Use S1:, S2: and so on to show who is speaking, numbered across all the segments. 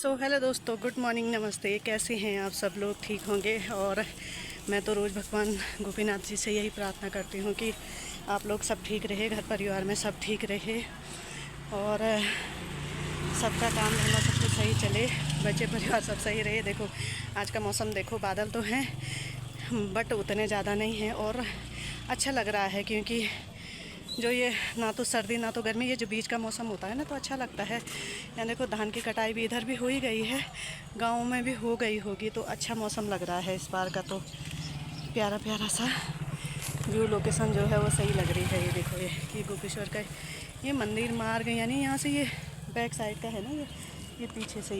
S1: Hello दोस्तों, good morning, नमस्ते। कैसे हैं आप सब लोग? ठीक होंगे। और मैं तो रोज़ भगवान गोपीनाथ जी से यही प्रार्थना करती हूँ कि आप लोग सब ठीक रहे, घर परिवार में सब ठीक रहे और सबका काम धंधा सब कुछ सही चले, बच्चे परिवार सब सही रहे। देखो आज का मौसम देखो, बादल तो हैं बट उतने ज़्यादा नहीं हैं और अच्छा लग रहा है क्योंकि जो ये ना तो सर्दी ना तो गर्मी, ये जो बीच का मौसम होता है ना तो अच्छा लगता है। यहाँ देखो धान की कटाई भी इधर भी हो ही गई है, गाँव में भी हो गई होगी, तो अच्छा मौसम लग रहा है इस बार का। तो प्यारा प्यारा सा व्यू लोकेशन जो है वो सही लग रही है। ये देखो ये गोपेश्वर का ये मंदिर मार्ग, यानी यहाँ से ये बैक साइड का है ना, ये पीछे से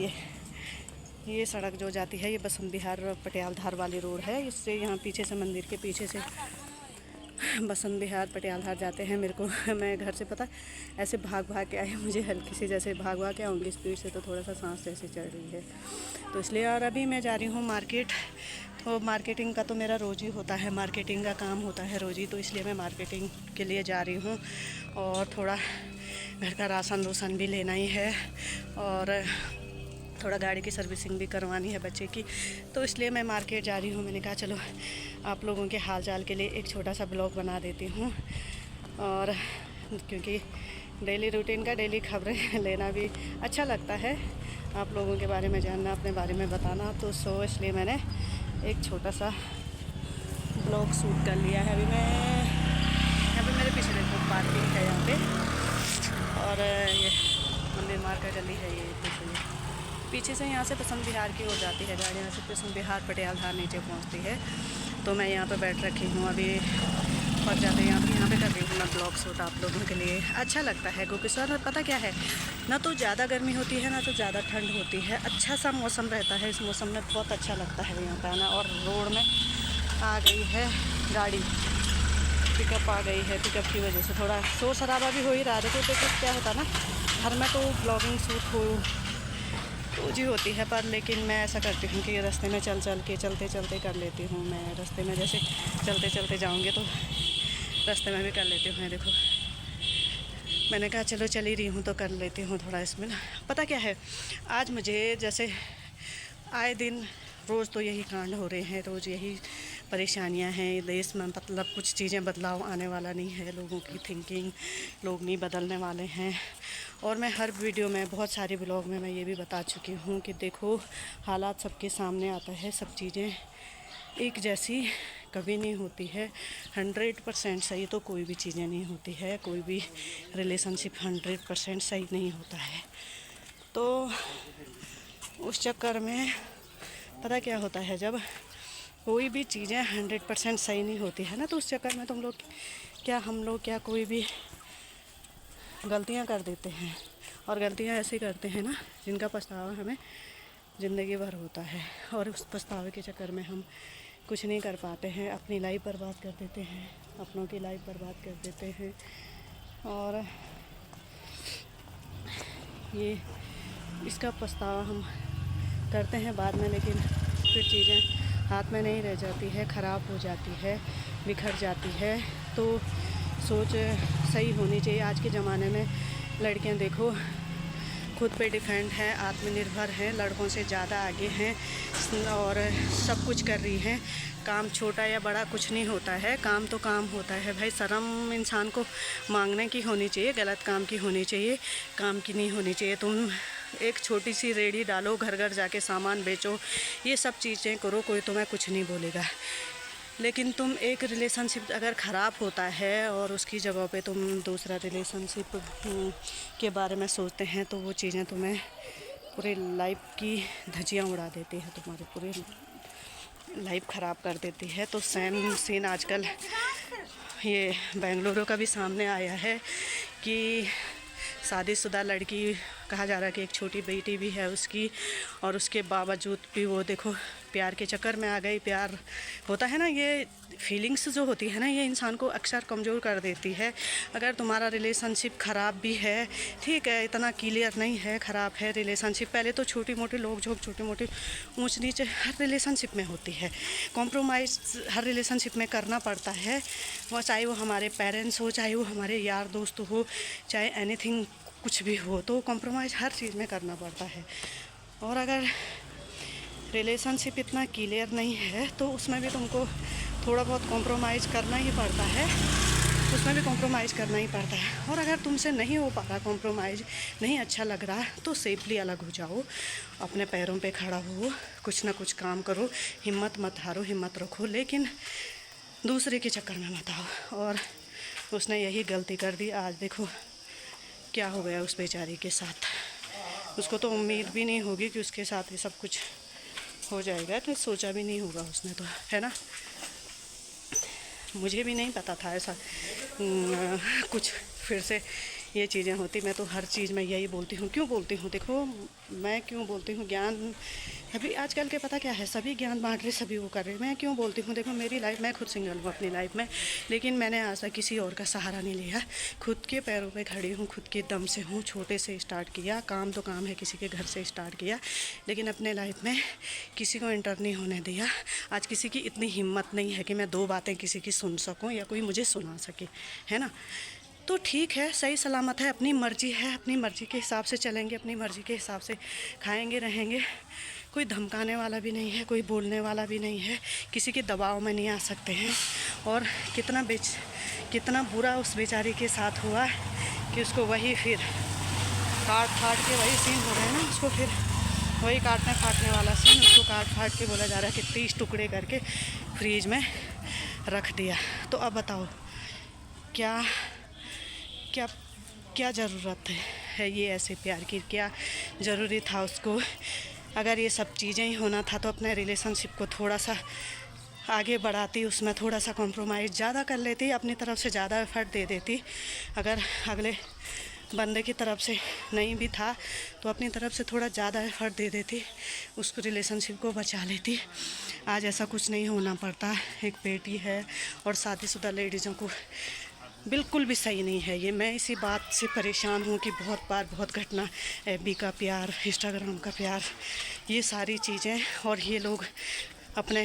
S1: ये सड़क जो जाती है ये बसंत विहार पटियाल धार वाली रोड है। इससे यहाँ पीछे से मंदिर के पीछे से बसंत विहार पटियाल धार जाते हैं। मेरे को मैं घर से पता ऐसे भाग भाग के आई, मुझे हल्की सी जैसे भाग भाग के आऊँगी स्पीड से तो थोड़ा सा सांस जैसे चढ़ रही है, तो इसलिए। और अभी मैं जा रही हूँ मार्केट। तो मार्केटिंग का तो मेरा रोज़ ही होता है, मार्केटिंग का काम होता है रोज़ ही, तो इसलिए मैं मार्केटिंग के लिए जा रही हूँ। और थोड़ा घर का राशन रूसन भी लेना ही है और थोड़ा गाड़ी की सर्विसिंग भी करवानी है बच्चे की, तो इसलिए मैं मार्केट जा रही हूँ। मैंने कहा चलो आप लोगों के हाल चाल के लिए एक छोटा सा ब्लॉग बना देती हूँ, और क्योंकि डेली रूटीन का डेली खबरें लेना भी अच्छा लगता है, आप लोगों के बारे में जानना, अपने बारे में बताना, तो इसलिए मैंने एक छोटा सा ब्लॉग शूट कर लिया है। अभी मैं यहाँ पे मेरे पीछे देखो पार्किंग है यहाँ पे, और ये मंदिर मार्ग का गली है, ये पीछे से यहाँ से बसंत विहार की ओर जाती है गाड़ी, यहाँ से बसंत विहार पटियाल धार नीचे पहुँचती है। तो मैं यहाँ पे बैठ रखी हूँ अभी, पहुँच जाते हैं यहाँ पे कर रही हूँ मैं ब्लॉग शूट आप लोगों के लिए। अच्छा लगता है गोपेश्वर में, पता क्या है, ना तो ज़्यादा गर्मी होती है ना तो ज़्यादा ठंड होती है, अच्छा सा मौसम रहता है। इस मौसम में बहुत अच्छा लगता है यहाँ पर आना। और रोड में आ गई है गाड़ी, पिकअप आ गई है, पिकअप की वजह से थोड़ा शोर शराबा भी हो ही रहा है। देखो क्या होता है ना, घर में तो ब्लॉगिंग शूट हो रोज ही होती है, पर लेकिन मैं ऐसा करती हूँ कि रास्ते में चलते चलते कर लेती हूँ। मैं रास्ते में जैसे चलते चलते जाऊँगी तो रास्ते में भी कर लेती हूँ। देखो मैंने कहा चलो चल ही रही हूँ तो कर लेती हूँ थोड़ा इसमें ना। पता क्या है, आज मुझे जैसे आए दिन रोज़ तो यही कांड हो रहे हैं, रोज़ यही परेशानियां हैं देश में, मतलब कुछ चीज़ें बदलाव आने वाला नहीं है, लोगों की थिंकिंग लोग नहीं बदलने वाले हैं। और मैं हर वीडियो में, बहुत सारे ब्लॉग में मैं ये भी बता चुकी हूँ कि देखो हालात सबके सामने आता है, सब चीज़ें एक जैसी कभी नहीं होती है। 100% सही तो कोई भी चीज़ें नहीं होती है, कोई भी रिलेशनशिप 100% सही नहीं होता है। तो उस चक्कर में पता क्या होता है, जब कोई भी चीज़ें 100% सही नहीं होती है ना, तो उस चक्कर में हम लोग क्या कोई भी गलतियां कर देते हैं। और गलतियां ऐसी करते हैं ना जिनका पछतावा हमें ज़िंदगी भर होता है, और उस पछतावे के चक्कर में हम कुछ नहीं कर पाते हैं, अपनी लाइफ बर्बाद कर देते हैं, अपनों की लाइफ बर्बाद कर देते हैं। और ये इसका पछतावा हम करते हैं बाद में, लेकिन फिर चीज़ें हाथ में नहीं रह जाती है, ख़राब हो जाती है, बिखर जाती है। तो सोच सही होनी चाहिए। आज के ज़माने में लड़कियां देखो खुद पे डिपेंड हैं, आत्मनिर्भर हैं, लड़कों से ज़्यादा आगे हैं और सब कुछ कर रही हैं। काम छोटा या बड़ा कुछ नहीं होता है, काम तो काम होता है भाई। शर्म इंसान को मांगने की होनी चाहिए, गलत काम की होनी चाहिए, काम की नहीं होनी चाहिए। तुम एक छोटी सी रेहड़ी डालो, घर घर जाके सामान बेचो, ये सब चीज़ें करो, कोई तुम्हें कुछ नहीं बोलेगा। लेकिन तुम एक रिलेशनशिप अगर ख़राब होता है और उसकी जगह पे तुम दूसरा रिलेशनशिप के बारे में सोचते हैं, तो वो चीज़ें तुम्हें पूरे लाइफ की धज्जियाँ उड़ा देती है, तुम्हारी पूरी लाइफ ख़राब कर देती है। तो सेम सीन आजकल ये बेंगलुरु का भी सामने आया है कि शादीशुदा लड़की, कहा जा रहा है कि एक छोटी बेटी भी है उसकी, और उसके बावजूद भी वो देखो प्यार के चक्कर में आ गई। प्यार होता है ना, ये फीलिंग्स जो होती है ना, ये इंसान को अक्सर कमज़ोर कर देती है। अगर तुम्हारा रिलेशनशिप ख़राब भी है, ठीक है, इतना क्लियर नहीं है, ख़राब है रिलेशनशिप, पहले तो छोटी मोटी लोग झोंक, छोटी मोटी ऊंच नीचे हर रिलेशनशिप में होती है। कॉम्प्रोमाइज़ हर रिलेशनशिप में करना पड़ता है, वो चाहे वो हमारे पेरेंट्स हो, चाहे वो हमारे यार दोस्त हो, चाहे एनीथिंग कुछ भी हो, तो कॉम्प्रोमाइज़ हर चीज़ में करना पड़ता है। और अगर रिलेशनशिप इतना क्लियर नहीं है तो उसमें भी तुमको थोड़ा बहुत कॉम्प्रोमाइज़ करना ही पड़ता है, उसमें भी कॉम्प्रोमाइज़ करना ही पड़ता है। और अगर तुमसे नहीं हो पा रहा कॉम्प्रोमाइज़, नहीं अच्छा लग रहा, तो सेफली अलग हो जाओ, अपने पैरों पे खड़ा हो, कुछ ना कुछ काम करो, हिम्मत मत हारो, हिम्मत रखो, लेकिन दूसरे के चक्कर में मत आओ। और उसने यही गलती कर दी। आज देखो क्या हो गया उस बेचारी के साथ। उसको तो उम्मीद भी नहीं होगी कि उसके साथ ये सब कुछ हो जाएगा, तो सोचा भी नहीं होगा उसने, तो है ना। मुझे भी नहीं पता था ऐसा कुछ फिर से ये चीज़ें होती। मैं तो हर चीज़ में यही बोलती हूँ। क्यों बोलती हूँ? देखो मैं क्यों बोलती हूँ, ज्ञान अभी आजकल के पता क्या है, सभी ज्ञान बांट रहे, सभी वो कर रहे हैं। मैं क्यों बोलती हूँ? देखो मेरी लाइफ, मैं खुद सिंगल हूँ अपनी लाइफ में, लेकिन मैंने आज तक किसी और का सहारा नहीं लिया। खुद के पैरों पे खड़ी हूँ, खुद के दम से हूँ। छोटे से स्टार्ट किया, काम तो काम है, किसी के घर से स्टार्ट किया, लेकिन अपने लाइफ में किसी को एंटर नहीं होने दिया। आज किसी की इतनी हिम्मत नहीं है कि मैं 2 बातें किसी की सुन सकूँ या कोई मुझे सुना सके, है ना। तो ठीक है, सही सलामत है, अपनी मर्ज़ी है, अपनी मर्ज़ी के हिसाब से चलेंगे, अपनी मर्ज़ी के हिसाब से खाएंगे रहेंगे। कोई धमकाने वाला भी नहीं है, कोई बोलने वाला भी नहीं है, किसी के दबाव में नहीं आ सकते हैं। और कितना बुरा उस बेचारी के साथ हुआ कि उसको वही फिर काट फाट के वही सीन हो रहे हैं ना, उसको फिर वही काटने फाटने वाला सीन, उसको काट फाट के बोला जा रहा है कि 30 टुकड़े करके फ्रीज में रख दिया। तो अब बताओ क्या क्या क्या ज़रूरत है ये ऐसे प्यार की? क्या ज़रूरी था उसको? अगर ये सब चीज़ें ही होना था तो अपने रिलेशनशिप को थोड़ा सा आगे बढ़ाती, उसमें थोड़ा सा कॉम्प्रोमाइज़ ज़्यादा कर लेती, अपनी तरफ से ज़्यादा एफर्ट दे देती। अगर अगले बंदे की तरफ से नहीं भी था तो अपनी तरफ से थोड़ा ज़्यादा एफर्ट दे देती, उसको रिलेशनशिप को बचा लेती। आज ऐसा कुछ नहीं होना पड़ता। एक बेटी है और शादीशुदा लेडीज़ों को बिल्कुल भी सही नहीं है ये। मैं इसी बात से परेशान हूँ कि बहुत बार बहुत घटना, एफबी का प्यार, इंस्टाग्राम का प्यार, ये सारी चीज़ें, और ये लोग अपने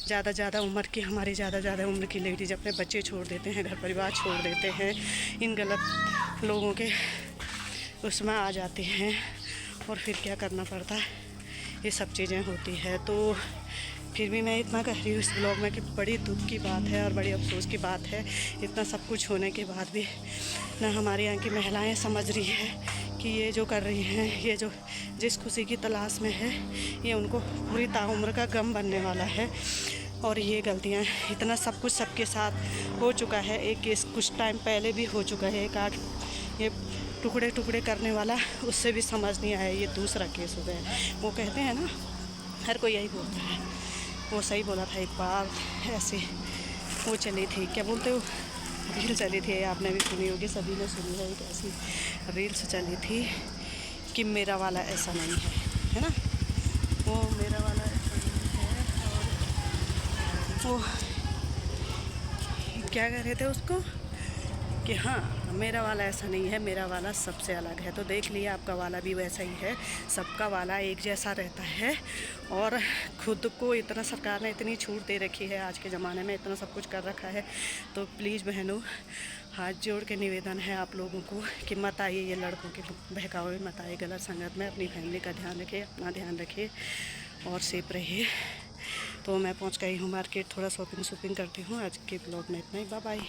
S1: ज़्यादा उम्र की, हमारी ज़्यादा उम्र की लेडीज़ अपने बच्चे छोड़ देते हैं, घर परिवार छोड़ देते हैं, इन गलत लोगों के उसमें आ जाते हैं, और फिर क्या करना पड़ता है, ये सब चीज़ें होती है। तो फिर भी मैं इतना कह रही हूँ इस ब्लॉग में कि बड़ी दुख की बात है और बड़ी अफसोस की बात है, इतना सब कुछ होने के बाद भी ना हमारे यहाँ की महिलाएं समझ रही है कि ये जो कर रही हैं, ये जो जिस खुशी की तलाश में है, ये उनको पूरी ताउम्र का गम बनने वाला है। और ये गलतियाँ, इतना सब कुछ सबके साथ हो चुका है। एक केस कुछ टाइम पहले भी हो चुका है, ये टुकड़े टुकड़े करने वाला, उससे भी समझ नहीं आया, ये दूसरा केस हो गया। वो कहते हैं ना, हर कोई यही बोलता है, वो सही बोला था। एक बार ऐसे वो चली थी, क्या बोलते हो, रील चली थी, आपने भी सुनी होगी, सभी ने सुनी है। एक ऐसी रील्स चली थी कि मेरा वाला ऐसा नहीं है ना। वो मेरा वाला ऐसा नहीं है, और वो क्या कह रहे थे उसको कि हाँ मेरा वाला ऐसा नहीं है, मेरा वाला सबसे अलग है। तो देख लिया, आपका वाला भी वैसा ही है, सबका वाला एक जैसा रहता है। और खुद को इतना सरकार ने इतनी छूट दे रखी है, आज के ज़माने में इतना सब कुछ कर रखा है। तो प्लीज़ बहनों, हाथ जोड़ के निवेदन है आप लोगों को कि मत आइए ये लड़कों के बहकावे में, मत आइए गलत संगत में। अपनी फैमिली का ध्यान रखिए, अपना ध्यान रखिए और सेफ रहिए। तो मैं पहुँच गई हूँ मार्केट, थोड़ा शॉपिंग करती हूँ। आज के ब्लॉग में इतना ही, बाय बाय।